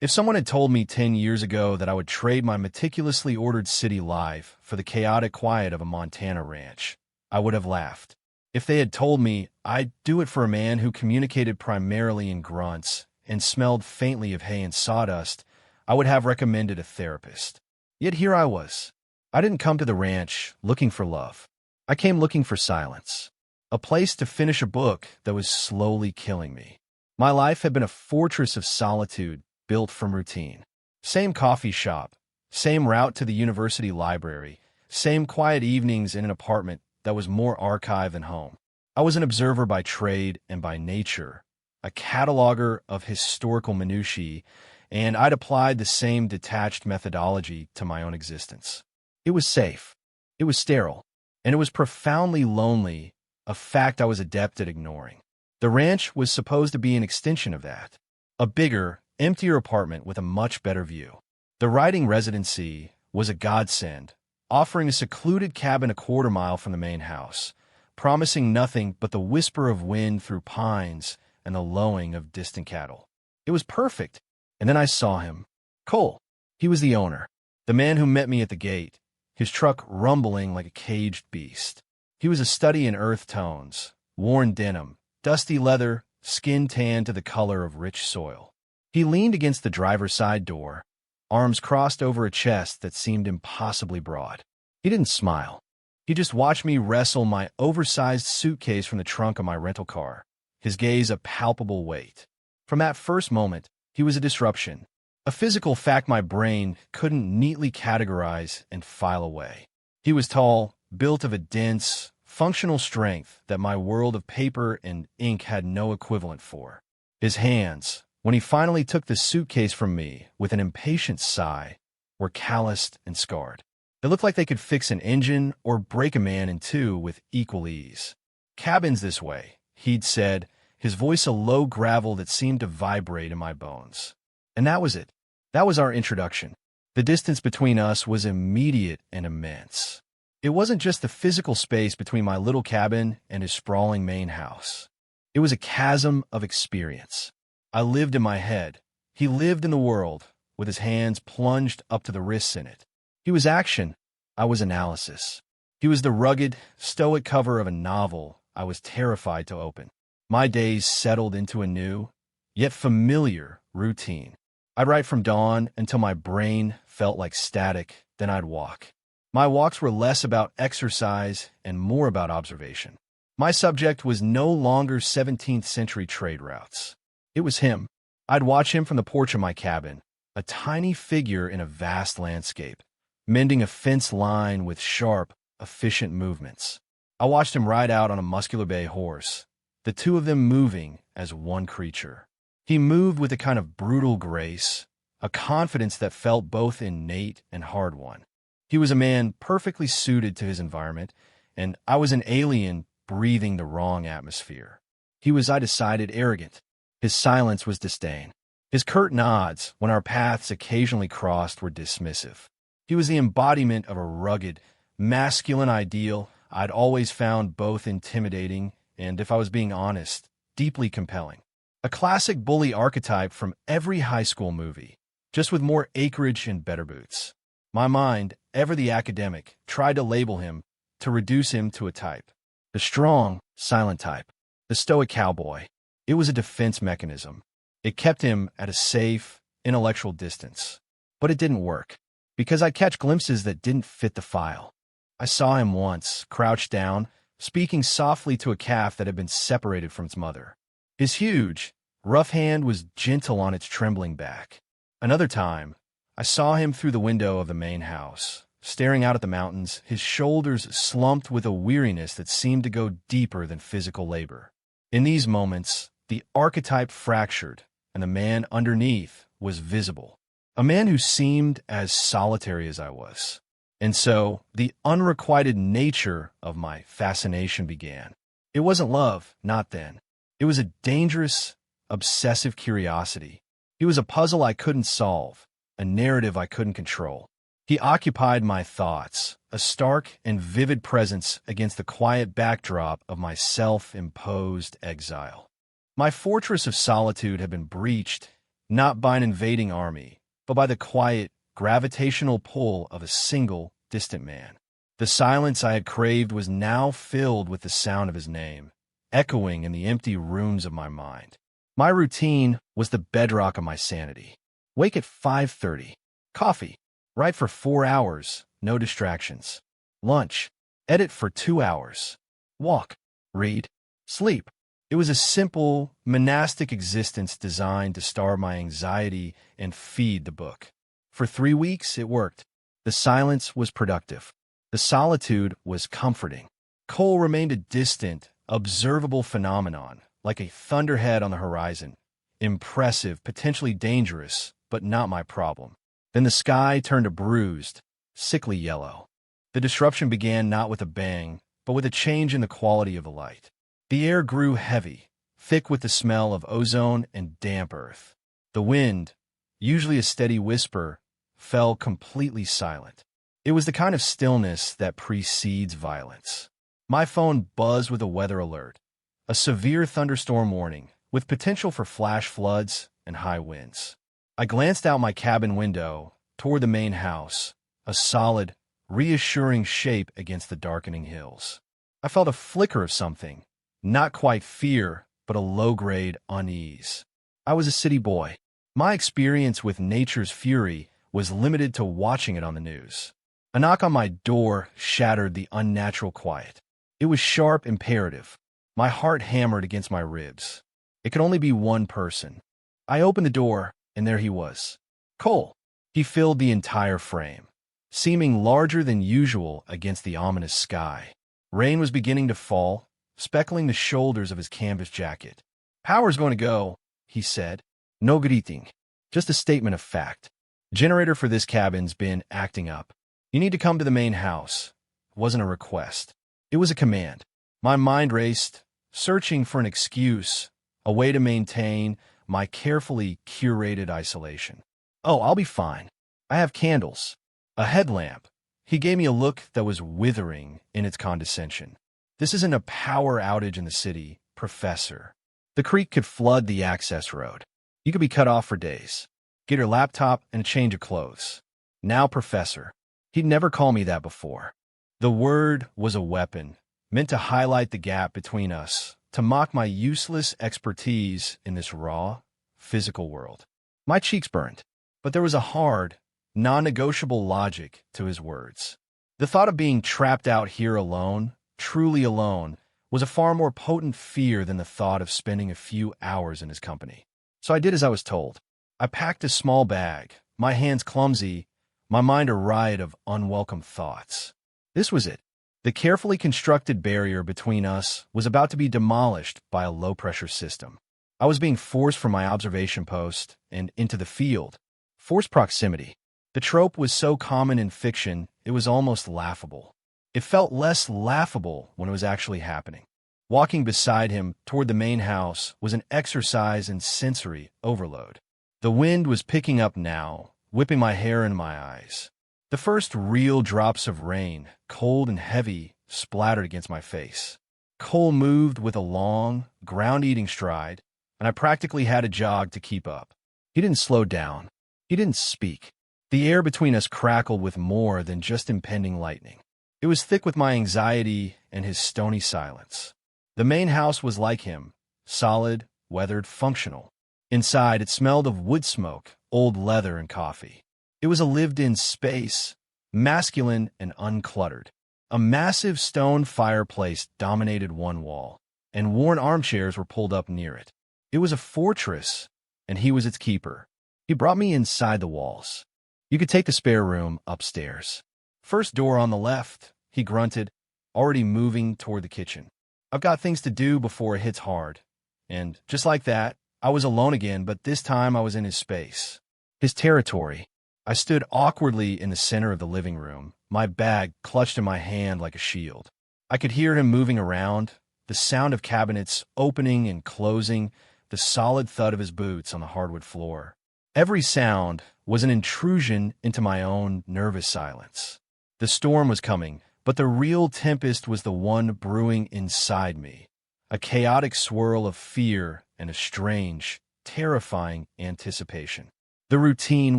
If someone had told me 10 years ago that I would trade my meticulously ordered city life for the chaotic quiet of a Montana ranch, I would have laughed. If they had told me I'd do it for a man who communicated primarily in grunts and smelled faintly of hay and sawdust, I would have recommended a therapist. Yet here I was. I didn't come to the ranch looking for love. I came looking for silence, a place to finish a book that was slowly killing me. My life had been a fortress of solitude built from routine. Same coffee shop, same route to the university library, same quiet evenings in an apartment that was more archive than home. I was an observer by trade and by nature, a cataloger of historical minutiae, and I'd applied the same detached methodology to my own existence. It was safe, it was sterile, and it was profoundly lonely, a fact I was adept at ignoring. The ranch was supposed to be an extension of that, a bigger, emptier apartment with a much better view. The writing residency was a godsend, offering a secluded cabin a quarter-mile from the main house, promising nothing but the whisper of wind through pines and the lowing of distant cattle. It was perfect. And then I saw him. Cole. He was the owner, the man who met me at the gate, his truck rumbling like a caged beast. He was a study in earth tones, worn denim, dusty leather, skin tanned to the color of rich soil. He leaned against the driver's side door, arms crossed over a chest that seemed impossibly broad. He didn't smile. He just watched me wrestle my oversized suitcase from the trunk of my rental car, his gaze a palpable weight. From that first moment, he was a disruption, a physical fact my brain couldn't neatly categorize and file away. He was tall, built of a dense, functional strength that my world of paper and ink had no equivalent for. His hands, when he finally took the suitcase from me with an impatient sigh, were calloused and scarred. They looked like they could fix an engine or break a man in two with equal ease. "Cabin's this way," he'd said, his voice a low gravel that seemed to vibrate in my bones. And that was it. That was our introduction. The distance between us was immediate and immense. It wasn't just the physical space between my little cabin and his sprawling main house. It was a chasm of experience. I lived in my head. He lived in the world, with his hands plunged up to the wrists in it. He was action. I was analysis. He was the rugged, stoic cover of a novel I was terrified to open. My days settled into a new, yet familiar, routine. I'd write from dawn until my brain felt like static, then I'd walk. My walks were less about exercise and more about observation. My subject was no longer 17th century trade routes. It was him. I'd watch him from the porch of my cabin, a tiny figure in a vast landscape, mending a fence line with sharp, efficient movements. I watched him ride out on a muscular bay horse, the two of them moving as one creature. He moved with a kind of brutal grace, a confidence that felt both innate and hard-won. He was a man perfectly suited to his environment, and I was an alien breathing the wrong atmosphere. He was, I decided, arrogant. His silence was disdain. His curt nods, when our paths occasionally crossed, were dismissive. He was the embodiment of a rugged, masculine ideal I'd always found both intimidating and, if I was being honest, deeply compelling. A classic bully archetype from every high school movie, just with more acreage and better boots. My mind, ever the academic, tried to label him, to reduce him to a type. The strong, silent type. The stoic cowboy. It was a defense mechanism. It kept him at a safe, intellectual distance. But it didn't work, because I'd catch glimpses that didn't fit the file. I saw him once, crouched down, speaking softly to a calf that had been separated from its mother. His huge, rough hand was gentle on its trembling back. Another time, I saw him through the window of the main house, staring out at the mountains, his shoulders slumped with a weariness that seemed to go deeper than physical labor. In these moments, the archetype fractured, and the man underneath was visible. A man who seemed as solitary as I was. And so, the unrequited nature of my fascination began. It wasn't love, not then. It was a dangerous, obsessive curiosity. He was a puzzle I couldn't solve, a narrative I couldn't control. He occupied my thoughts, a stark and vivid presence against the quiet backdrop of my self-imposed exile. My fortress of solitude had been breached, not by an invading army, but by the quiet, gravitational pull of a single, distant man. The silence I had craved was now filled with the sound of his name, echoing in the empty rooms of my mind. My routine was the bedrock of my sanity. Wake at 5:30. Coffee. Write for 4 hours. No distractions. Lunch. Edit for 2 hours. Walk. Read. Sleep. It was a simple, monastic existence designed to starve my anxiety and feed the book. For 3 weeks, it worked. The silence was productive. The solitude was comforting. Cole remained a distant, observable phenomenon, like a thunderhead on the horizon. Impressive, potentially dangerous, but not my problem. Then the sky turned a bruised, sickly yellow. The disruption began not with a bang, but with a change in the quality of the light. The air grew heavy, thick with the smell of ozone and damp earth. The wind, usually a steady whisper, fell completely silent. It was the kind of stillness that precedes violence. My phone buzzed with a weather alert, a severe thunderstorm warning, with potential for flash floods and high winds. I glanced out my cabin window toward the main house, a solid, reassuring shape against the darkening hills. I felt a flicker of something, not quite fear, but a low-grade unease. I was a city boy. My experience with nature's fury was limited to watching it on the news. A knock on my door shattered the unnatural quiet. It was sharp, imperative. My heart hammered against my ribs. It could only be one person. I opened the door, and there he was. Cole. He filled the entire frame, seeming larger than usual against the ominous sky. Rain was beginning to fall, speckling the shoulders of his canvas jacket. "Power's going to go," he said. "No greeting. Just a statement of fact. Generator for this cabin's been acting up. You need to come to the main house." It wasn't a request. It was a command. My mind raced, searching for an excuse, a way to maintain my carefully curated isolation. "Oh, I'll be fine. I have candles. A headlamp." He gave me a look that was withering in its condescension. "This isn't a power outage in the city, Professor. The creek could flood the access road. You could be cut off for days. Get your laptop and a change of clothes." Now, Professor. He'd never called me that before. The word was a weapon, meant to highlight the gap between us, to mock my useless expertise in this raw, physical world. My cheeks burned, but there was a hard, non-negotiable logic to his words. The thought of being trapped out here alone, truly alone, was a far more potent fear than the thought of spending a few hours in his company. So I did as I was told. I packed a small bag, my hands clumsy, my mind a riot of unwelcome thoughts. This was it. The carefully constructed barrier between us was about to be demolished by a low-pressure system. I was being forced from my observation post and into the field. Forced proximity. The trope was so common in fiction, it was almost laughable. It felt less laughable when it was actually happening. Walking beside him toward the main house was an exercise in sensory overload. The wind was picking up now, whipping my hair and my eyes. The first real drops of rain, cold and heavy, splattered against my face. Cole moved with a long, ground-eating stride, and I practically had to jog to keep up. He didn't slow down. He didn't speak. The air between us crackled with more than just impending lightning. It was thick with my anxiety and his stony silence. The main house was like him, solid, weathered, functional. Inside, it smelled of wood smoke, old leather, and coffee. It was a lived-in space, masculine and uncluttered. A massive stone fireplace dominated one wall, and worn armchairs were pulled up near it. It was a fortress, and he was its keeper. He brought me inside the walls. "You could take the spare room upstairs." "First door on the left," he grunted, already moving toward the kitchen. "I've got things to do before it hits hard." And just like that, I was alone again, but this time I was in his space, his territory. I stood awkwardly in the center of the living room, my bag clutched in my hand like a shield. I could hear him moving around, the sound of cabinets opening and closing, the solid thud of his boots on the hardwood floor. Every sound was an intrusion into my own nervous silence. The storm was coming, but the real tempest was the one brewing inside me, a chaotic swirl of fear and a strange, terrifying anticipation. The routine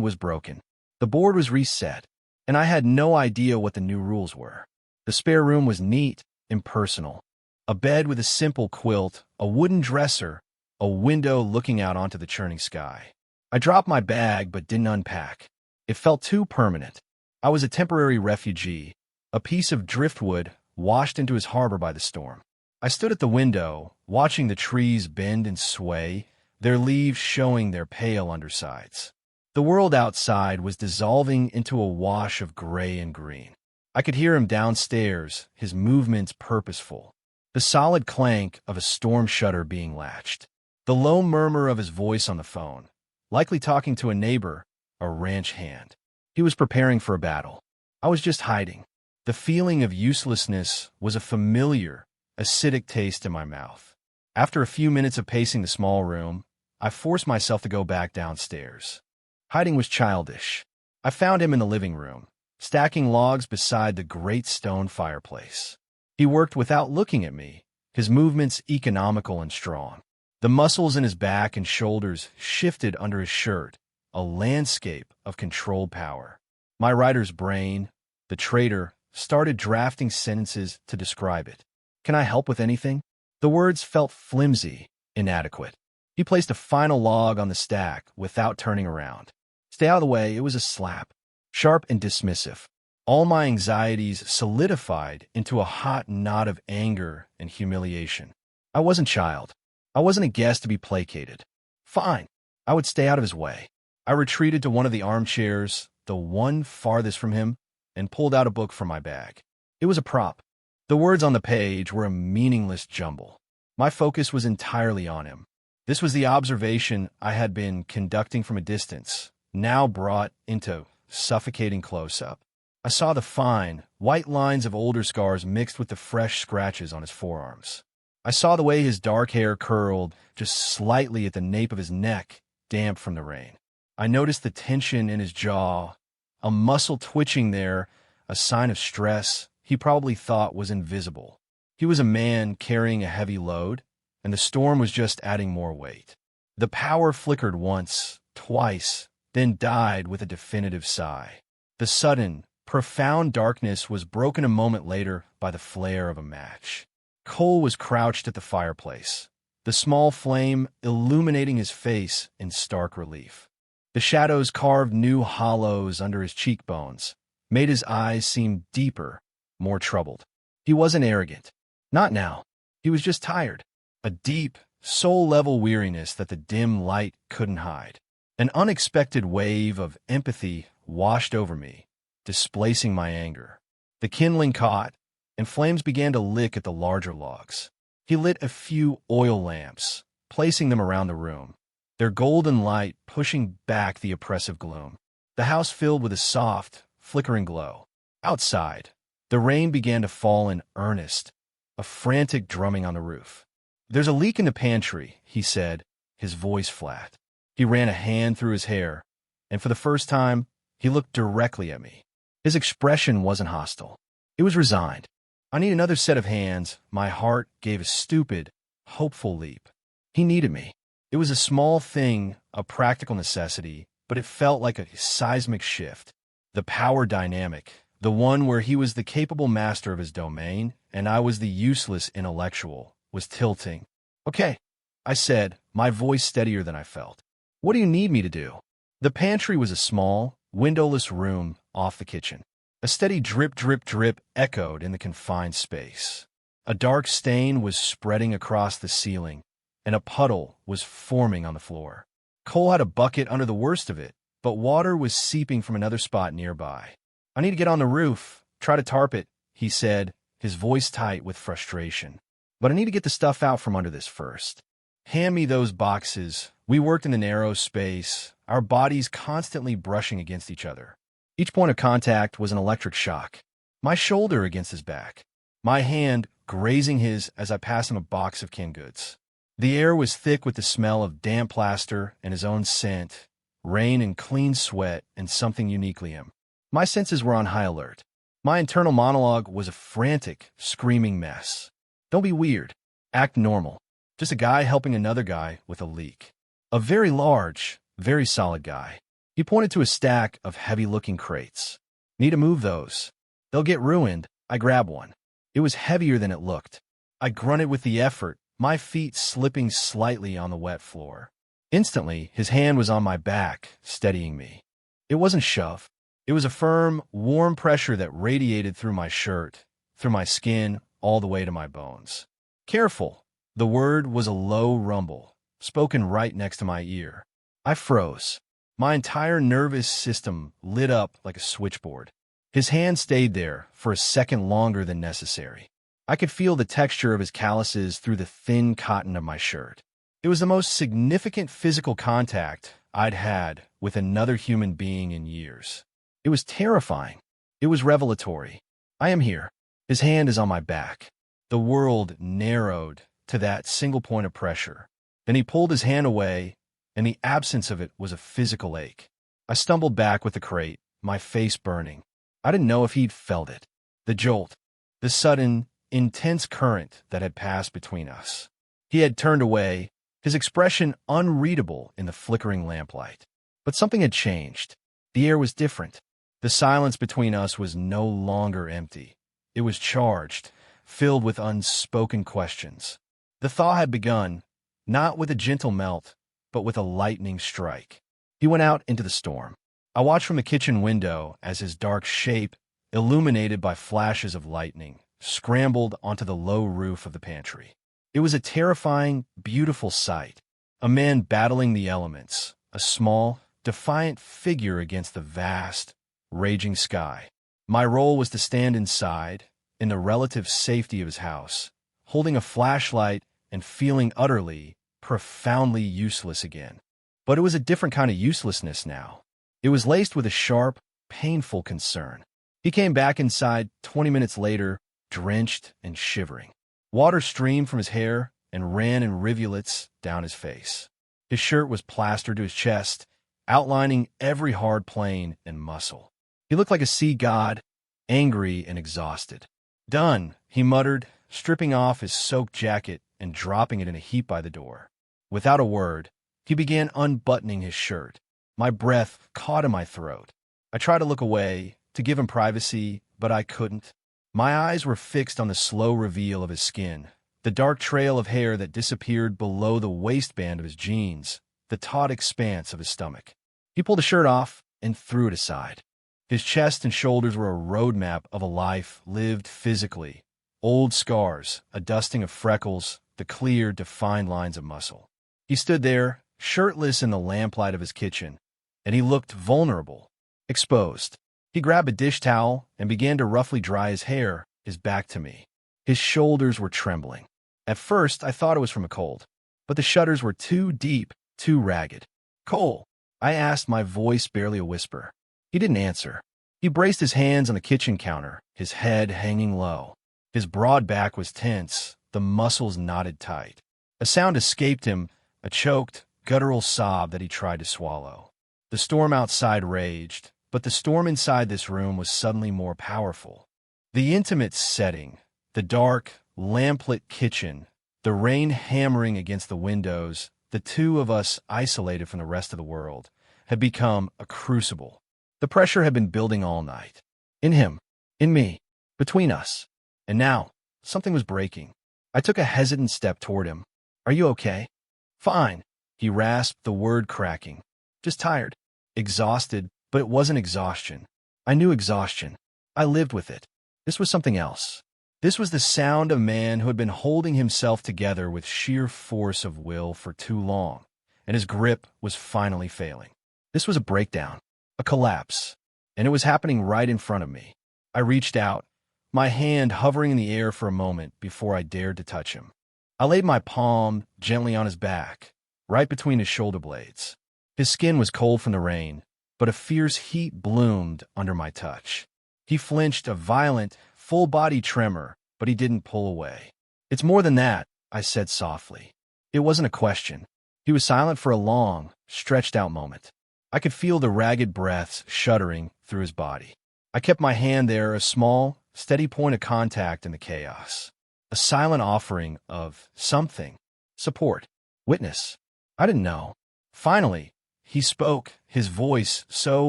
was broken. The board was reset, and I had no idea what the new rules were. The spare room was neat, impersonal. A bed with a simple quilt, a wooden dresser, a window looking out onto the churning sky. I dropped my bag but didn't unpack. It felt too permanent. I was a temporary refugee, a piece of driftwood washed into his harbor by the storm. I stood at the window, watching the trees bend and sway, their leaves showing their pale undersides. The world outside was dissolving into a wash of gray and green. I could hear him downstairs, his movements purposeful. The solid clank of a storm shutter being latched. The low murmur of his voice on the phone, likely talking to a neighbor, a ranch hand. He was preparing for a battle. I was just hiding. The feeling of uselessness was a familiar, acidic taste in my mouth. After a few minutes of pacing the small room, I forced myself to go back downstairs. Hiding was childish. I found him in the living room, stacking logs beside the great stone fireplace. He worked without looking at me, his movements economical and strong. The muscles in his back and shoulders shifted under his shirt, a landscape of controlled power. My writer's brain, the traitor, started drafting sentences to describe it. Can I help with anything? The words felt flimsy, inadequate. He placed a final log on the stack without turning around. Stay out of the way, it was a slap. Sharp and dismissive. All my anxieties solidified into a hot knot of anger and humiliation. I wasn't child. I wasn't a guest to be placated. Fine. I would stay out of his way. I retreated to one of the armchairs, the one farthest from him, and pulled out a book from my bag. It was a prop. The words on the page were a meaningless jumble. My focus was entirely on him. This was the observation I had been conducting from a distance, now brought into suffocating close-up. I saw the fine, white lines of older scars mixed with the fresh scratches on his forearms. I saw the way his dark hair curled just slightly at the nape of his neck, damp from the rain. I noticed the tension in his jaw, a muscle twitching there, a sign of stress he probably thought was invisible. He was a man carrying a heavy load, and the storm was just adding more weight. The power flickered once, twice, then died with a definitive sigh. The sudden, profound darkness was broken a moment later by the flare of a match. Cole was crouched at the fireplace, the small flame illuminating his face in stark relief. The shadows carved new hollows under his cheekbones, made his eyes seem deeper, more troubled. He wasn't arrogant. Not now. He was just tired. A deep, soul-level weariness that the dim light couldn't hide. An unexpected wave of empathy washed over me, displacing my anger. The kindling caught, and flames began to lick at the larger logs. He lit a few oil lamps, placing them around the room, their golden light pushing back the oppressive gloom. The house filled with a soft, flickering glow. Outside, the rain began to fall in earnest, a frantic drumming on the roof. "There's a leak in the pantry," he said, his voice flat. He ran a hand through his hair, and for the first time, he looked directly at me. His expression wasn't hostile. It was resigned. "I need another set of hands." My heart gave a stupid, hopeful leap. He needed me. It was a small thing, a practical necessity, but it felt like a seismic shift. The power dynamic, the one where he was the capable master of his domain, and I was the useless intellectual, was tilting. "Okay," I said, my voice steadier than I felt. "What do you need me to do?" The pantry was a small, windowless room off the kitchen. A steady drip, drip, drip echoed in the confined space. A dark stain was spreading across the ceiling, and a puddle was forming on the floor. Cole had a bucket under the worst of it, but water was seeping from another spot nearby. "I need to get on the roof, try to tarp it," he said, his voice tight with frustration. "But I need to get the stuff out from under this first." "Hand me those boxes." We worked in the narrow space, our bodies constantly brushing against each other. Each point of contact was an electric shock. My shoulder against his back, my hand grazing his as I passed him a box of canned goods. The air was thick with the smell of damp plaster and his own scent, rain and clean sweat and something uniquely him. My senses were on high alert. My internal monologue was a frantic, screaming mess. Don't be weird. Act normal. Just a guy helping another guy with a leak. A very large, very solid guy. He pointed to a stack of heavy-looking crates. Need to move those. They'll get ruined. I grabbed one. It was heavier than it looked. I grunted with the effort, my feet slipping slightly on the wet floor. Instantly, his hand was on my back, steadying me. It wasn't shove. It was a firm, warm pressure that radiated through my shirt, through my skin, all the way to my bones. Careful. The word was a low rumble, spoken right next to my ear. I froze. My entire nervous system lit up like a switchboard. His hand stayed there for a second longer than necessary. I could feel the texture of his calluses through the thin cotton of my shirt. It was the most significant physical contact I'd had with another human being in years. It was terrifying. It was revelatory. I am here. His hand is on my back. The world narrowed to that single point of pressure. Then he pulled his hand away, and the absence of it was a physical ache. I stumbled back with the crate, my face burning. I didn't know if he'd felt it. The jolt, the sudden, intense current that had passed between us. He had turned away, his expression unreadable in the flickering lamplight. But something had changed. The air was different. The silence between us was no longer empty. It was charged, filled with unspoken questions. The thaw had begun, not with a gentle melt, but with a lightning strike. He went out into the storm. I watched from the kitchen window as his dark shape, illuminated by flashes of lightning, scrambled onto the low roof of the pantry. It was a terrifying, beautiful sight. A man battling the elements, a small, defiant figure against the vast, raging sky. My role was to stand inside, in the relative safety of his house, holding a flashlight and feeling utterly, profoundly useless again. But it was a different kind of uselessness now. It was laced with a sharp, painful concern. He came back inside 20 minutes later, drenched and shivering. Water streamed from his hair and ran in rivulets down his face. His shirt was plastered to his chest, outlining every hard plane and muscle. He looked like a sea god, angry and exhausted. "Done," he muttered, stripping off his soaked jacket and dropping it in a heap by the door. Without a word, he began unbuttoning his shirt. My breath caught in my throat. I tried to look away, to give him privacy, but I couldn't. My eyes were fixed on the slow reveal of his skin, the dark trail of hair that disappeared below the waistband of his jeans, the taut expanse of his stomach. He pulled the shirt off and threw it aside. His chest and shoulders were a roadmap of a life lived physically. Old scars, a dusting of freckles, the clear, defined lines of muscle. He stood there, shirtless in the lamplight of his kitchen, and he looked vulnerable, exposed. He grabbed a dish towel and began to roughly dry his hair, his back to me. His shoulders were trembling. At first, I thought it was from a cold, but the shudders were too deep, too ragged. "Cole," I asked, my voice barely a whisper. He didn't answer. He braced his hands on the kitchen counter, his head hanging low. His broad back was tense, the muscles knotted tight. A sound escaped him, a choked, guttural sob that he tried to swallow. The storm outside raged, but the storm inside this room was suddenly more powerful. The intimate setting, the dark, lamplit kitchen, the rain hammering against the windows, the two of us isolated from the rest of the world, had become a crucible. The pressure had been building all night. In him, in me, between us. And now, something was breaking. I took a hesitant step toward him. "Are you okay?" "Fine," he rasped, the word cracking. "Just tired. Exhausted, but it wasn't exhaustion. I knew exhaustion. I lived with it. This was something else. This was the sound of a man who had been holding himself together with sheer force of will for too long, and his grip was finally failing. This was a breakdown, a collapse, and it was happening right in front of me. I reached out, my hand hovering in the air for a moment before I dared to touch him. I laid my palm gently on his back, right between his shoulder blades. His skin was cold from the rain, but a fierce heat bloomed under my touch. He flinched, a violent, full-body tremor, but he didn't pull away. "It's more than that," I said softly. It wasn't a question. He was silent for a long, stretched-out moment. I could feel the ragged breaths shuddering through his body. I kept my hand there, a small, steady point of contact in the chaos. A silent offering of something. Support. Witness. I didn't know. Finally, he spoke, his voice so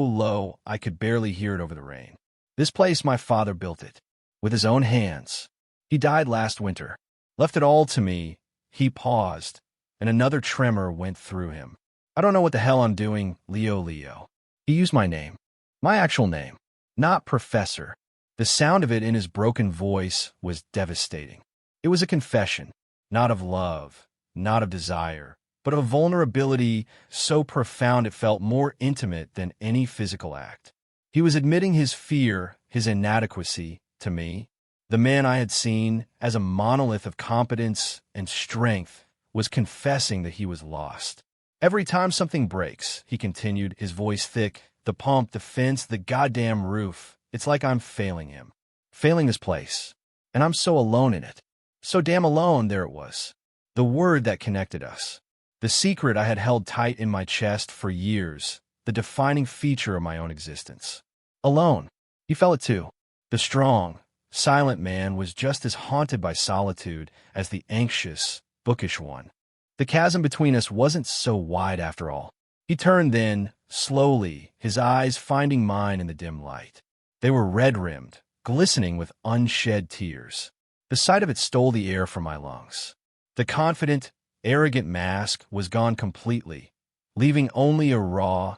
low I could barely hear it over the rain. This place, my father built it, with his own hands. He died last winter. Left it all to me. He paused, and another tremor went through him. I don't know what the hell I'm doing, Leo. He used my name. My actual name. Not Professor. The sound of it in his broken voice was devastating. It was a confession, not of love, not of desire, but of a vulnerability so profound it felt more intimate than any physical act. He was admitting his fear, his inadequacy, to me. The man I had seen as a monolith of competence and strength was confessing that he was lost. Every time something breaks, he continued, his voice thick, the pump, the fence, the goddamn roof, it's like I'm failing him. Failing this place. And I'm so alone in it. So damn alone, there it was. The word that connected us. The secret I had held tight in my chest for years. The defining feature of my own existence. Alone. He felt it too. The strong, silent man was just as haunted by solitude as the anxious, bookish one. The chasm between us wasn't so wide after all. He turned then, slowly, his eyes finding mine in the dim light. They were red-rimmed, glistening with unshed tears. The sight of it stole the air from my lungs. The confident, arrogant mask was gone completely, leaving only a raw,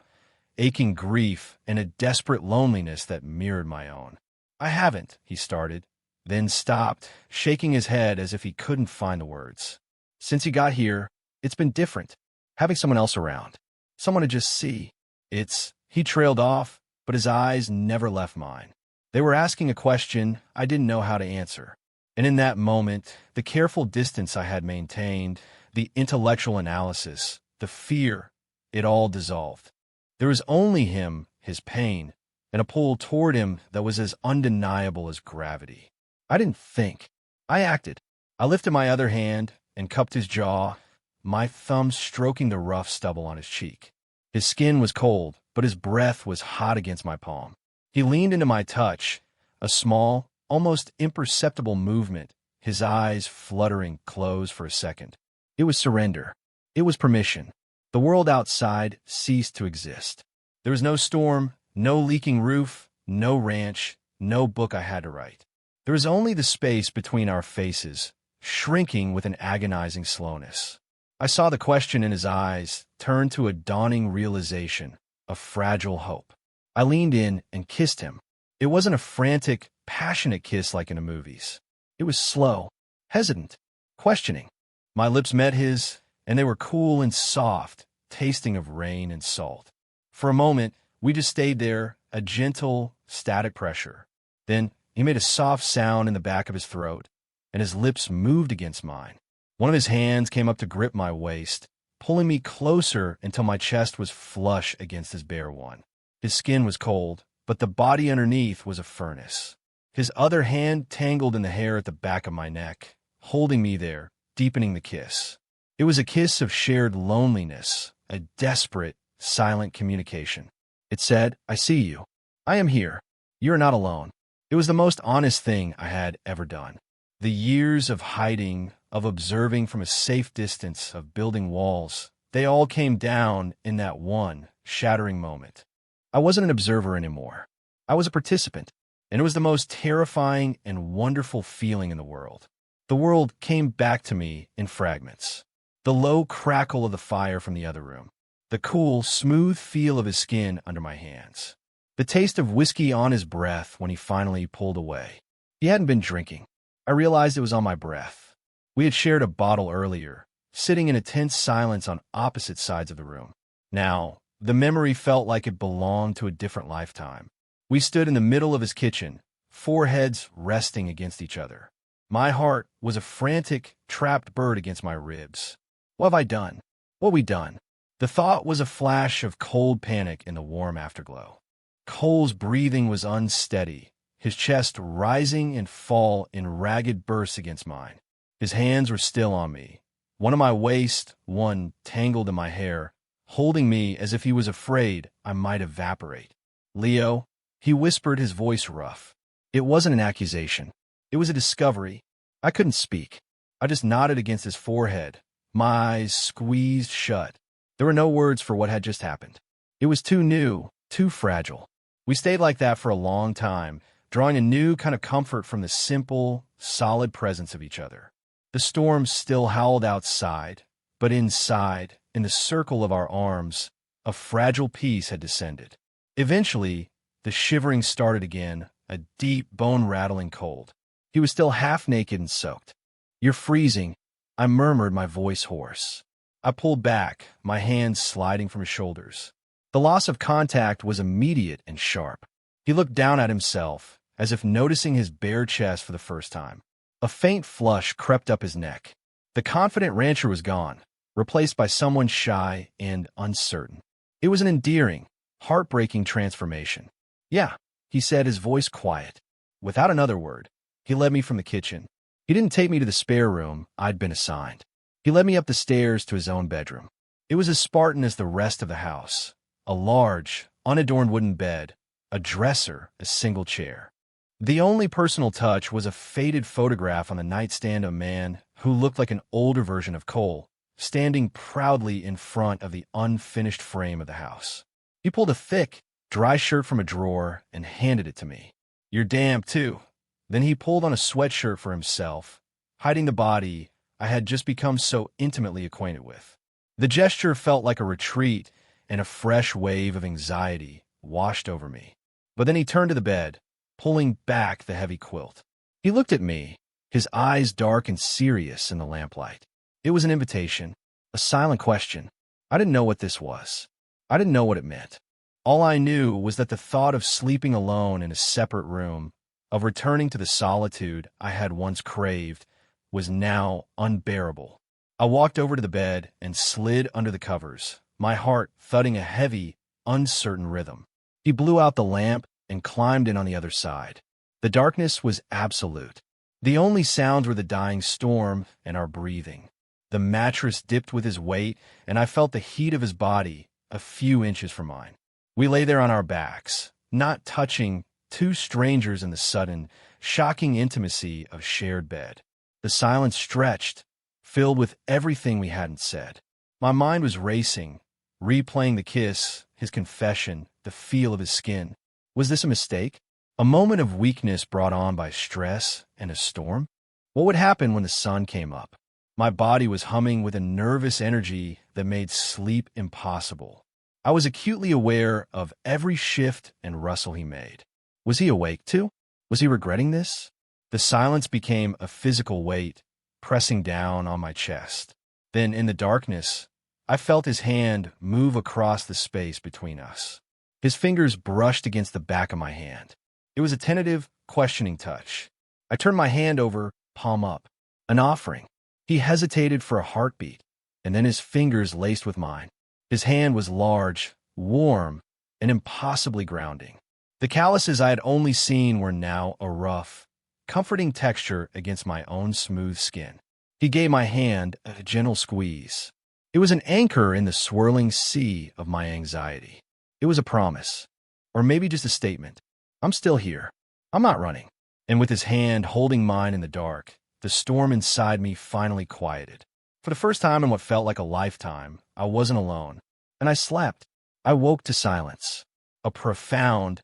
aching grief and a desperate loneliness that mirrored my own. I haven't, he started, then stopped, shaking his head as if he couldn't find the words. Since he got here, it's been different. Having someone else around. Someone to just see. He trailed off, but his eyes never left mine. They were asking a question I didn't know how to answer. And in that moment, the careful distance I had maintained, the intellectual analysis, the fear, it all dissolved. There was only him, his pain, and a pull toward him that was as undeniable as gravity. I didn't think. I acted. I lifted my other hand and cupped his jaw, my thumb stroking the rough stubble on his cheek. His skin was cold, but his breath was hot against my palm. He leaned into my touch, a small, almost imperceptible movement, his eyes fluttering closed for a second. It was surrender. It was permission. The world outside ceased to exist. There was no storm, no leaking roof, no ranch, no book I had to write. There was only the space between our faces, shrinking with an agonizing slowness. I saw the question in his eyes turn to a dawning realization, a fragile hope. I leaned in and kissed him. It wasn't a frantic, passionate kiss like in the movies. It was slow, hesitant, questioning. My lips met his, and they were cool and soft, tasting of rain and salt. For a moment, we just stayed there, a gentle, static pressure. Then he made a soft sound in the back of his throat, and his lips moved against mine. One of his hands came up to grip my waist, pulling me closer until my chest was flush against his bare one. His skin was cold, but the body underneath was a furnace. His other hand tangled in the hair at the back of my neck, holding me there, deepening the kiss. It was a kiss of shared loneliness, a desperate, silent communication. It said, I see you. I am here. You're not alone. It was the most honest thing I had ever done. The years of hiding, of observing from a safe distance, of building walls, they all came down in that one shattering moment. I wasn't an observer anymore. I was a participant, and it was the most terrifying and wonderful feeling in the world. The world came back to me in fragments. The low crackle of the fire from the other room. The cool, smooth feel of his skin under my hands. The taste of whiskey on his breath when he finally pulled away. He hadn't been drinking. I realized it was on my breath. We had shared a bottle earlier, sitting in a tense silence on opposite sides of the room. Now, the memory felt like it belonged to a different lifetime. We stood in the middle of his kitchen, foreheads resting against each other. My heart was a frantic, trapped bird against my ribs. What have I done? What we done? The thought was a flash of cold panic in the warm afterglow. Cole's breathing was unsteady, his chest rising and fall in ragged bursts against mine. His hands were still on me, one on my waist, one tangled in my hair, holding me as if he was afraid I might evaporate. Leo, he whispered, his voice rough. It wasn't an accusation. It was a discovery. I couldn't speak. I just nodded against his forehead, my eyes squeezed shut. There were no words for what had just happened. It was too new, too fragile. We stayed like that for a long time, drawing a new kind of comfort from the simple, solid presence of each other. The storm still howled outside, but inside, in the circle of our arms, a fragile peace had descended. Eventually, the shivering started again, a deep, bone-rattling cold. He was still half naked and soaked. "You're freezing," I murmured, my voice hoarse. I pulled back, my hands sliding from his shoulders. The loss of contact was immediate and sharp. He looked down at himself, as if noticing his bare chest for the first time. A faint flush crept up his neck. The confident rancher was gone, replaced by someone shy and uncertain. It was an endearing, heartbreaking transformation. "Yeah," he said, his voice quiet. Without another word, he led me from the kitchen. He didn't take me to the spare room I'd been assigned. He led me up the stairs to his own bedroom. It was as Spartan as the rest of the house. A large, unadorned wooden bed, a dresser, a single chair. The only personal touch was a faded photograph on the nightstand of a man who looked like an older version of Cole, standing proudly in front of the unfinished frame of the house. He pulled a thick, dry shirt from a drawer and handed it to me. "You're damp, too." Then he pulled on a sweatshirt for himself, hiding the body I had just become so intimately acquainted with. The gesture felt like a retreat, and a fresh wave of anxiety washed over me. But then he turned to the bed, pulling back the heavy quilt. He looked at me, his eyes dark and serious in the lamplight. It was an invitation, a silent question. I didn't know what this was. I didn't know what it meant. All I knew was that the thought of sleeping alone in a separate room, of returning to the solitude I had once craved, was now unbearable. I walked over to the bed and slid under the covers, my heart thudding a heavy, uncertain rhythm. He blew out the lamp and climbed in on the other side. The darkness was absolute. The only sounds were the dying storm and our breathing. The mattress dipped with his weight, and I felt the heat of his body a few inches from mine. We lay there on our backs, not touching, two strangers in the sudden, shocking intimacy of shared bed. The silence stretched, filled with everything we hadn't said. My mind was racing, replaying the kiss, his confession, the feel of his skin. Was this a mistake? A moment of weakness brought on by stress and a storm? What would happen when the sun came up? My body was humming with a nervous energy that made sleep impossible. I was acutely aware of every shift and rustle he made. Was he awake too? Was he regretting this? The silence became a physical weight, pressing down on my chest. Then, in the darkness, I felt his hand move across the space between us. His fingers brushed against the back of my hand. It was a tentative, questioning touch. I turned my hand over, palm up. An offering. He hesitated for a heartbeat, and then his fingers laced with mine. His hand was large, warm, and impossibly grounding. The calluses I had only seen were now a rough, comforting texture against my own smooth skin. He gave my hand a gentle squeeze. It was an anchor in the swirling sea of my anxiety. It was a promise, or maybe just a statement. I'm still here. I'm not running. And with his hand holding mine in the dark, the storm inside me finally quieted. For the first time in what felt like a lifetime, I wasn't alone, and I slept. I woke to silence, a profound,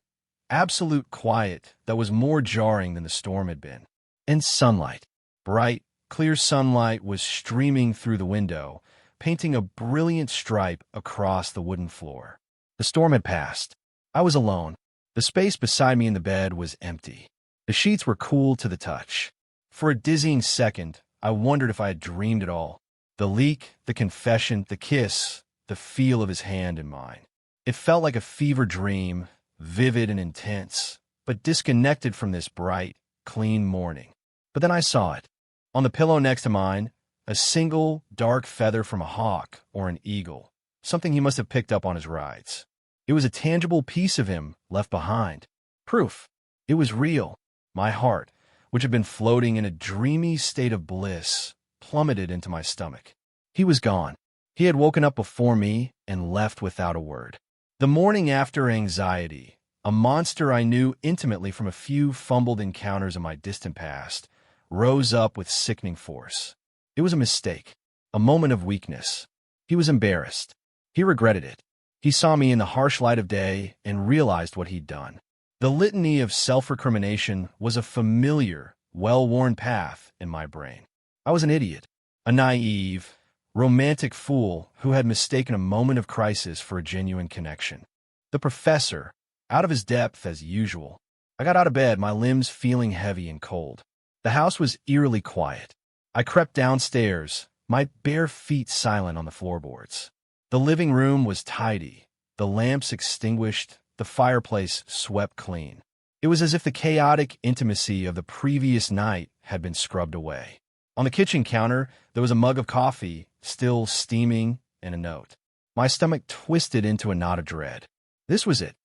absolute quiet that was more jarring than the storm had been. And sunlight. Bright, clear sunlight was streaming through the window, painting a brilliant stripe across the wooden floor. The storm had passed. I was alone. The space beside me in the bed was empty. The sheets were cool to the touch. For a dizzying second, I wondered if I had dreamed it all. The leak, the confession, the kiss, the feel of his hand in mine. It felt like a fever dream, vivid and intense, but disconnected from this bright, clean morning. But then I saw it. On the pillow next to mine, a single, dark feather from a hawk or an eagle, something he must have picked up on his rides. It was a tangible piece of him left behind. Proof. It was real. My heart, which had been floating in a dreamy state of bliss, plummeted into my stomach. He was gone. He had woken up before me and left without a word. The morning after anxiety, a monster I knew intimately from a few fumbled encounters in my distant past, rose up with sickening force. It was a mistake, a moment of weakness. He was embarrassed. He regretted it. He saw me in the harsh light of day and realized what he'd done. The litany of self-recrimination was a familiar, well-worn path in my brain. I was an idiot, a naive, romantic fool who had mistaken a moment of crisis for a genuine connection. The professor, out of his depth as usual. I got out of bed, my limbs feeling heavy and cold. The house was eerily quiet. I crept downstairs, my bare feet silent on the floorboards. The living room was tidy, the lamps extinguished, the fireplace swept clean. It was as if the chaotic intimacy of the previous night had been scrubbed away. On the kitchen counter, there was a mug of coffee, still steaming, and a note. My stomach twisted into a knot of dread. This was it.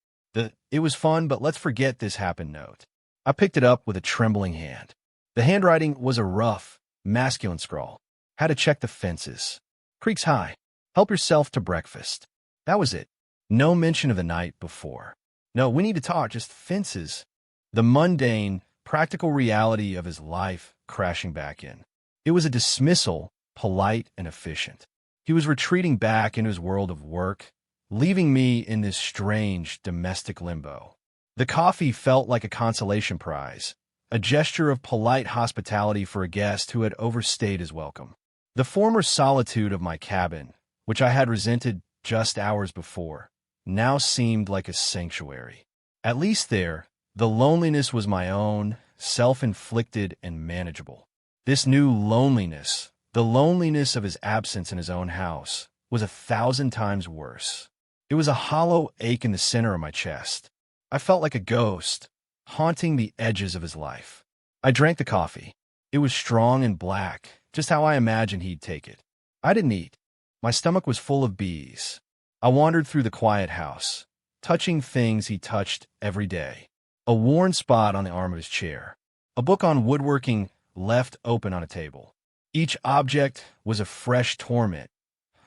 "It was fun, but let's forget this happened" note. I picked it up with a trembling hand. The handwriting was a rough, masculine scrawl. Had to check the fences. Creeks high. Help yourself to breakfast. That was it. No mention of the night before. No, we need to talk, just fences. The mundane, practical reality of his life crashing back in. It was a dismissal, polite and efficient. He was retreating back into his world of work, leaving me in this strange domestic limbo. The coffee felt like a consolation prize, a gesture of polite hospitality for a guest who had overstayed his welcome. The former solitude of my cabin, which I had resented just hours before, now seemed like a sanctuary. At least there, the loneliness was my own, self-inflicted and manageable. This new loneliness, the loneliness of his absence in his own house, was 1,000 times worse. It was a hollow ache in the center of my chest. I felt like a ghost, haunting the edges of his life. I drank the coffee. It was strong and black, just how I imagined he'd take it. I didn't eat. My stomach was full of bees. I wandered through the quiet house, touching things he touched every day. A worn spot on the arm of his chair. A book on woodworking left open on a table. Each object was a fresh torment,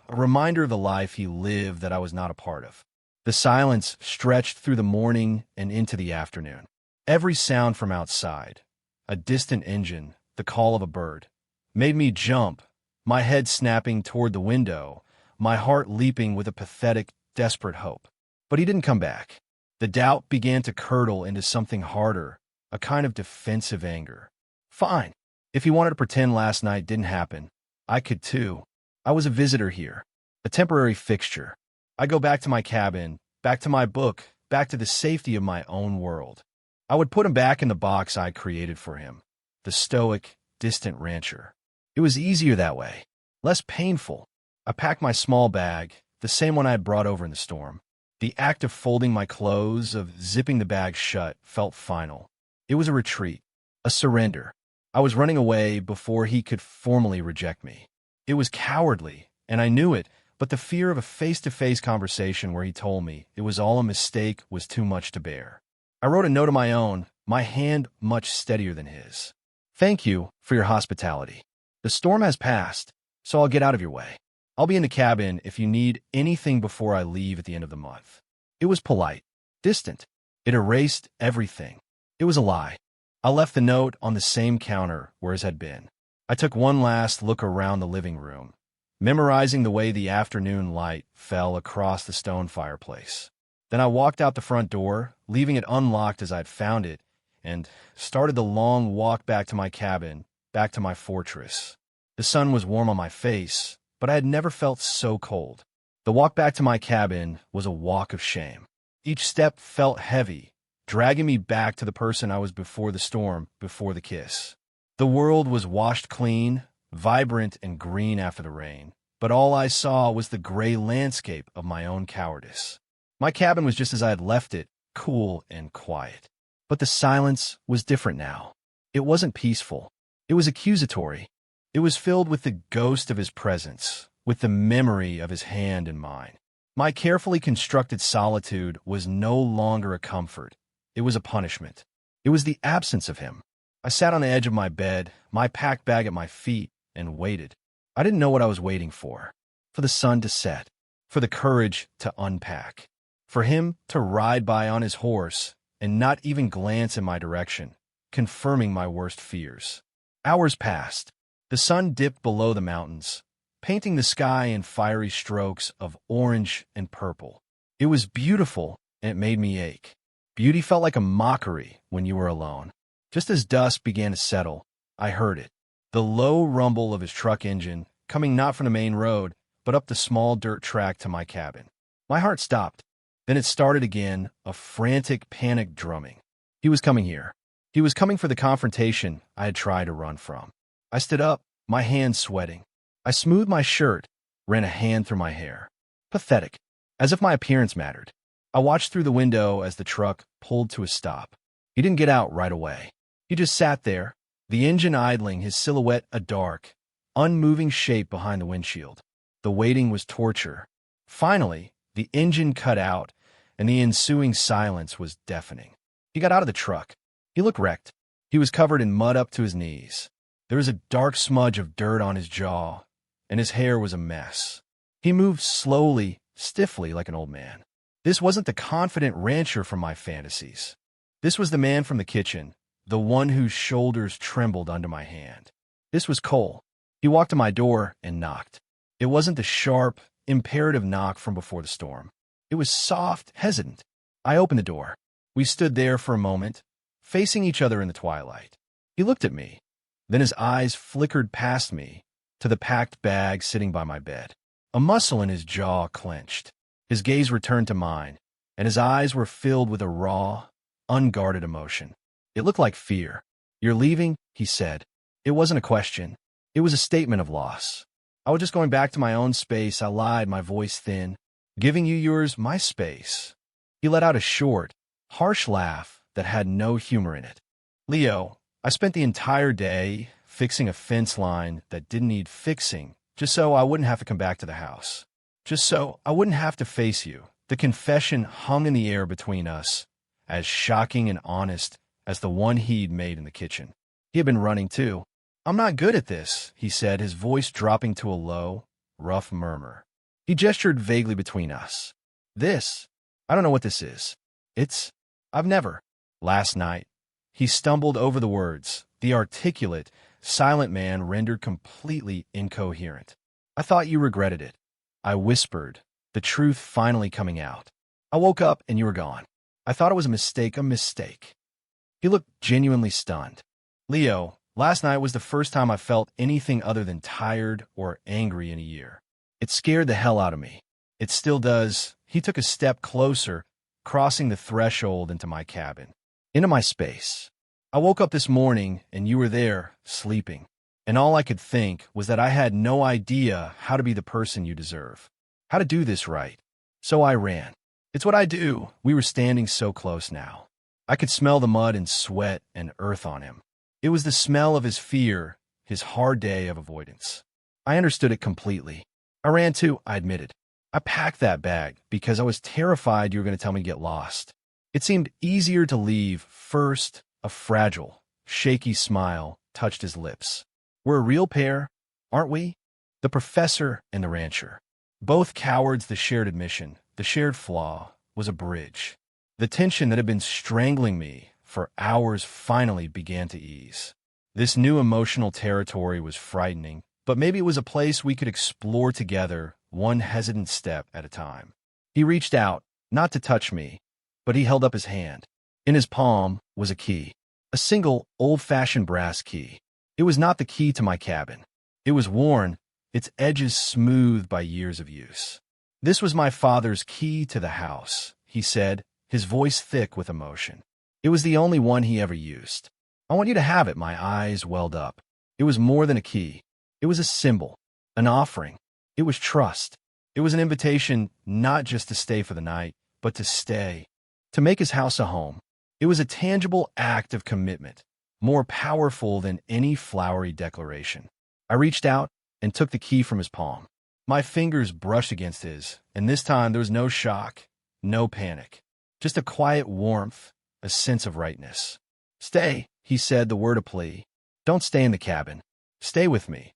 a reminder of the life he lived that I was not a part of. The silence stretched through the morning and into the afternoon. Every sound from outside, a distant engine, the call of a bird, made me jump, my head snapping toward the window, my heart leaping with a pathetic, desperate hope. But he didn't come back. The doubt began to curdle into something harder, a kind of defensive anger. Fine. If he wanted to pretend last night didn't happen, I could too. I was a visitor here, a temporary fixture. I go back to my cabin, back to my book, back to the safety of my own world. I would put him back in the box I created for him, the stoic, distant rancher. It was easier that way, less painful. I packed my small bag, the same one I had brought over in the storm. The act of folding my clothes, of zipping the bag shut, felt final. It was a retreat, a surrender. I was running away before he could formally reject me. It was cowardly, and I knew it, but the fear of a face-to-face conversation where he told me it was all a mistake was too much to bear. I wrote a note of my own, my hand much steadier than his. Thank you for your hospitality. The storm has passed, so I'll get out of your way. I'll be in the cabin if you need anything before I leave at the end of the month. It was polite, distant. It erased everything. It was a lie. I left the note on the same counter where his had been. I took one last look around the living room, memorizing the way the afternoon light fell across the stone fireplace. Then I walked out the front door, leaving it unlocked as I'd found it, and started the long walk back to my cabin, back to my fortress. The sun was warm on my face, but I had never felt so cold. The walk back to my cabin was a walk of shame. Each step felt heavy, dragging me back to the person I was before the storm, before the kiss. The world was washed clean, vibrant and green after the rain, but all I saw was the gray landscape of my own cowardice. My cabin was just as I had left it, cool and quiet. But the silence was different now. It wasn't peaceful. It was accusatory. It was filled with the ghost of his presence, with the memory of his hand in mine. My carefully constructed solitude was no longer a comfort. It was a punishment. It was the absence of him. I sat on the edge of my bed, my packed bag at my feet, and waited. I didn't know what I was waiting for the sun to set, for the courage to unpack, for him to ride by on his horse and not even glance in my direction, confirming my worst fears. Hours passed. The sun dipped below the mountains. painting the sky in fiery strokes of orange and purple. It was beautiful, and it made me ache. Beauty felt like a mockery when you were alone. Just as dusk began to settle, I heard it. The low rumble of his truck engine, coming not from the main road, but up the small dirt track to my cabin. My heart stopped. Then it started again, a frantic, panicked drumming. He was coming here. He was coming for the confrontation I had tried to run from. I stood up, my hands sweating. I smoothed my shirt, ran a hand through my hair. Pathetic, as if my appearance mattered. I watched through the window as the truck pulled to a stop. He didn't get out right away. He just sat there, the engine idling, his silhouette a dark, unmoving shape behind the windshield. The waiting was torture. Finally, the engine cut out, and the ensuing silence was deafening. He got out of the truck. He looked wrecked. He was covered in mud up to his knees. There was a dark smudge of dirt on his jaw, and his hair was a mess. He moved slowly, stiffly, like an old man. This wasn't the confident rancher from my fantasies. This was the man from the kitchen, the one whose shoulders trembled under my hand. This was Cole. He walked to my door and knocked. It wasn't the sharp, imperative knock from before the storm. It was soft, hesitant. I opened the door. We stood there for a moment, facing each other in the twilight. He looked at me. Then his eyes flickered past me to the packed bag sitting by my bed. A muscle in his jaw clenched. His gaze returned to mine, and his eyes were filled with a raw, unguarded emotion. It looked like fear. "You're leaving?" he said. It wasn't a question. It was a statement of loss. "I was just going back to my own space," I lied, my voice thin. "Giving you yours, my space." He let out a short, harsh laugh that had no humor in it. "Leo, I spent the entire day fixing a fence line that didn't need fixing, just so I wouldn't have to come back to the house. Just so I wouldn't have to face you." The confession hung in the air between us, as shocking and honest as the one he'd made in the kitchen. He had been running too. "I'm not good at this," he said, his voice dropping to a low, rough murmur. He gestured vaguely between us. "This? I don't know what this is. I've never." Last night. He stumbled over the words, the articulate, silent man rendered completely incoherent. "I thought you regretted it," I whispered, the truth finally coming out. "I woke up and you were gone. I thought it was a mistake. He looked genuinely stunned. "Leo, last night was the first time I felt anything other than tired or angry in a year. It scared the hell out of me. It still does." He took a step closer, crossing the threshold into my cabin, into my space. "I woke up this morning and you were there, sleeping. And all I could think was that I had no idea how to be the person you deserve, how to do this right. So I ran. It's what I do." We were standing so close now. I could smell the mud and sweat and earth on him. It was the smell of his fear, his hard day of avoidance. I understood it completely. "I ran too," I admitted. "I packed that bag because I was terrified you were going to tell me to get lost. It seemed easier to leave first." A fragile, shaky smile touched his lips. "We're a real pair, aren't we?" The professor and the rancher. Both cowards. The shared admission, the shared flaw, was a bridge. The tension that had been strangling me for hours finally began to ease. This new emotional territory was frightening, but maybe it was a place we could explore together, one hesitant step at a time. He reached out, not to touch me, but he held up his hand. In his palm was a key, a single, old-fashioned brass key. It was not the key to my cabin. It was worn, its edges smoothed by years of use. "This was my father's key to the house," he said, his voice thick with emotion. "It was the only one he ever used. I want you to have it." My eyes welled up. It was more than a key. It was a symbol, an offering. It was trust. It was an invitation not just to stay for the night, but to stay, to make his house a home. It was a tangible act of commitment, more powerful than any flowery declaration. I reached out and took the key from his palm. My fingers brushed against his, and this time there was no shock, no panic, just a quiet warmth, a sense of rightness. "Stay," he said, the word a plea. "Don't stay in the cabin. Stay with me."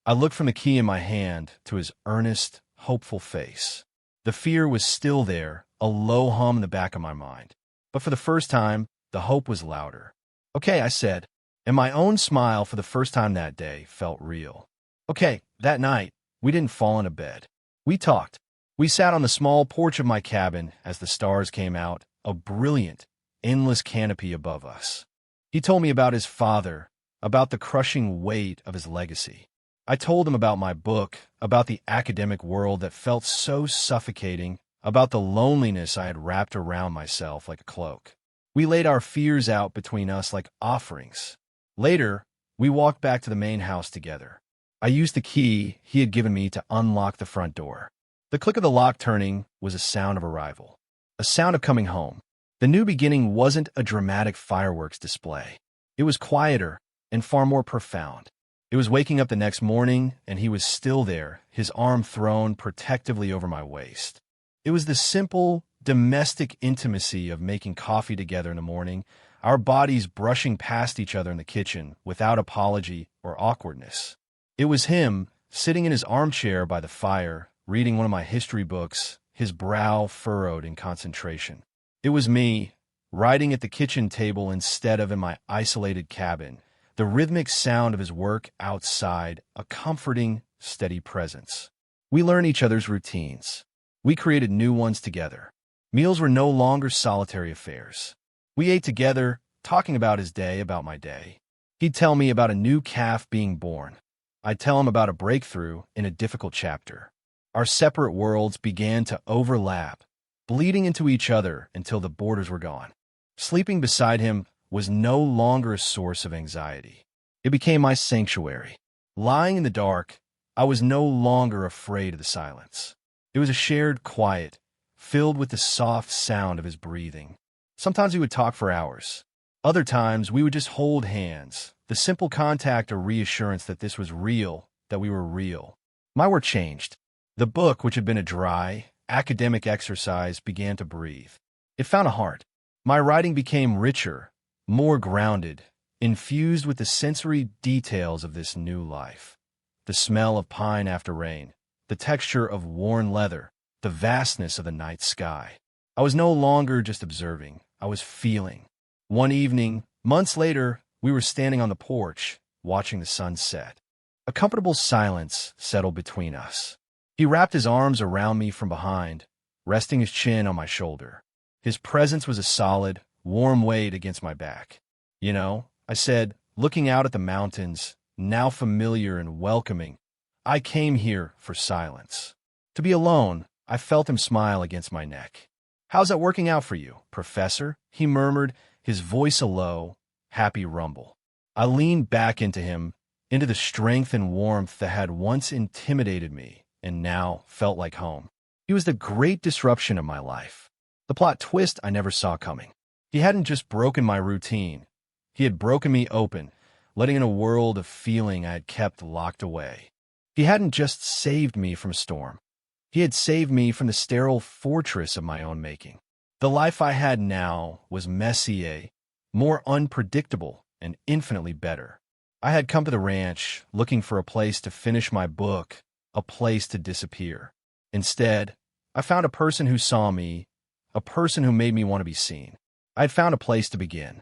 I looked from the key in my hand to his earnest, hopeful face. The fear was still there, a low hum in the back of my mind. But for the first time, the hope was louder. "Okay," I said, and my own smile for the first time that day felt real. "Okay, that night, We didn't fall into bed. We talked. We sat on the small porch of my cabin as the stars came out, a brilliant, endless canopy above us. He told me about his father, about the crushing weight of his legacy. I told him about my book, about the academic world that felt so suffocating, about the loneliness I had wrapped around myself like a cloak. We laid our fears out between us like offerings. Later, we walked back to the main house together. I used the key he had given me to unlock the front door. The click of the lock turning was a sound of arrival, a sound of coming home. The new beginning wasn't a dramatic fireworks display. It was quieter and far more profound. It was waking up the next morning, and he was still there, his arm thrown protectively over my waist. It was the simple, domestic intimacy of making coffee together in the morning, our bodies brushing past each other in the kitchen without apology or awkwardness. It was him, sitting in his armchair by the fire, reading one of my history books, his brow furrowed in concentration. It was me, writing at the kitchen table instead of in my isolated cabin, the rhythmic sound of his work outside, a comforting, steady presence. We learned each other's routines. We created new ones together. Meals were no longer solitary affairs. We ate together, talking about his day, about my day. He'd tell me about a new calf being born. I'd tell him about a breakthrough in a difficult chapter. Our separate worlds began to overlap, bleeding into each other until the borders were gone. Sleeping beside him was no longer a source of anxiety. It became my sanctuary. Lying in the dark, I was no longer afraid of the silence. It was a shared quiet, filled with the soft sound of his breathing. Sometimes we would talk for hours. Other times, we would just hold hands, the simple contact or reassurance that this was real, that we were real. My work changed. The book, which had been a dry, academic exercise, began to breathe. It found a heart. My writing became richer, more grounded, infused with the sensory details of this new life. The smell of pine after rain, the texture of worn leather, the vastness of the night sky. I was no longer just observing, I was feeling. One evening, months later, we were standing on the porch, watching the sun set. A comfortable silence settled between us. He wrapped his arms around me from behind, resting his chin on my shoulder. His presence was a solid, warm weight against my back. You know, I said, looking out at the mountains, now familiar and welcoming, I came here for silence. To be alone, I felt him smile against my neck. How's that working out for you, Professor? He murmured, his voice a low, happy rumble. I leaned back into him, into the strength and warmth that had once intimidated me and now felt like home. He was the great disruption of my life, the plot twist I never saw coming. He hadn't just broken my routine. He had broken me open, letting in a world of feeling I had kept locked away. He hadn't just saved me from a storm. He had saved me from the sterile fortress of my own making. The life I had now was messier, more unpredictable, and infinitely better. I had come to the ranch looking for a place to finish my book, a place to disappear. Instead, I found a person who saw me, a person who made me want to be seen. I had found a place to begin.